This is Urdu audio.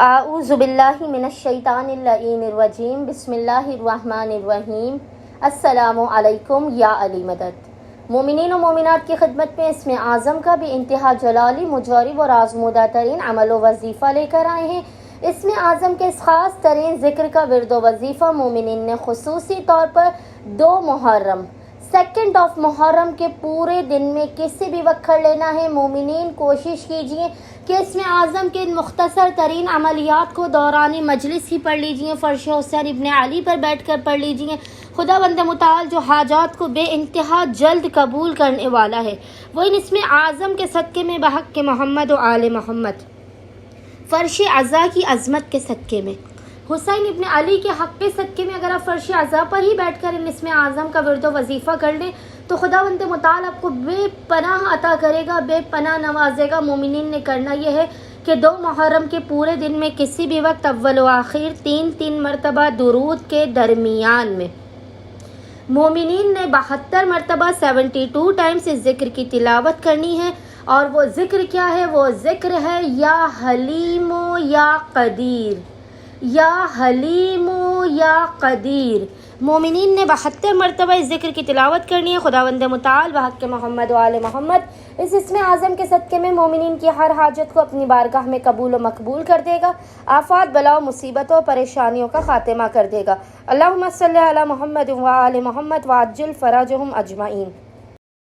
اعوذ باللہ من الشیطان اللعین الرجیم بسم اللہ الرحمن الرحیم السلام علیکم یا علی مدد۔ مومنین و مومنات کی خدمت میں اسم اعظم کا بھی انتہا جلالی، مجرب اور آزمودہ ترین عمل و وظیفہ لے کر آئے ہیں۔ اسم اعظم کے اس خاص ترین ذکر کا ورد و وظیفہ مومنین نے خصوصی طور پر 2 محرم 2 محرم کے پورے دن میں کسی بھی وقت کر لینا ہے۔ مومنین کوشش کیجئے کہ اسم اعظم کے ان مختصر ترین عملیات کو دوران مجلس ہی پڑھ لیجئے، فرش حسین ابن علی پر بیٹھ کر پڑھ لیجئے۔ خدا بند متعال جو حاجات کو بے انتہا جلد قبول کرنے والا ہے، وہ ان اسم اعظم کے صدقے میں بحق کے محمد و آل محمد، فرش عزا کی عظمت کے صدقے میں، حسین ابن علی کے حق کے صدقے میں اگر آپ فرش عزا پر ہی بیٹھ کر ان اسم اعظم کا ورد و وظیفہ کر لیں تو خداوند متعال آپ کو بے پناہ عطا کرے گا، بے پناہ نوازے گا۔ مومنین نے کرنا یہ ہے کہ 2 محرم کے پورے دن میں کسی بھی وقت اول و آخر 3 مرتبہ درود کے درمیان میں مومنین نے 72 مرتبہ 72 ٹائمز اس ذکر کی تلاوت کرنی ہے۔ اور وہ ذکر کیا ہے؟ وہ ذکر ہے یا حلیم و یا قدیر، یا حلیم و یا قدیر۔ مومنین نے 72 مرتبہ اس ذکر کی تلاوت کرنی ہے۔ خداوند متعال بحق کے محمد و آل محمد اس اسم اعظم کے صدقے میں مومنین کی ہر حاجت کو اپنی بارگاہ میں قبول و مقبول کر دے گا، آفات بلا و مصیبتوں پریشانیوں کا خاتمہ کر دے گا۔ اللہم صلی علی محمد و آل محمد وعجل فرجہم اجمعین۔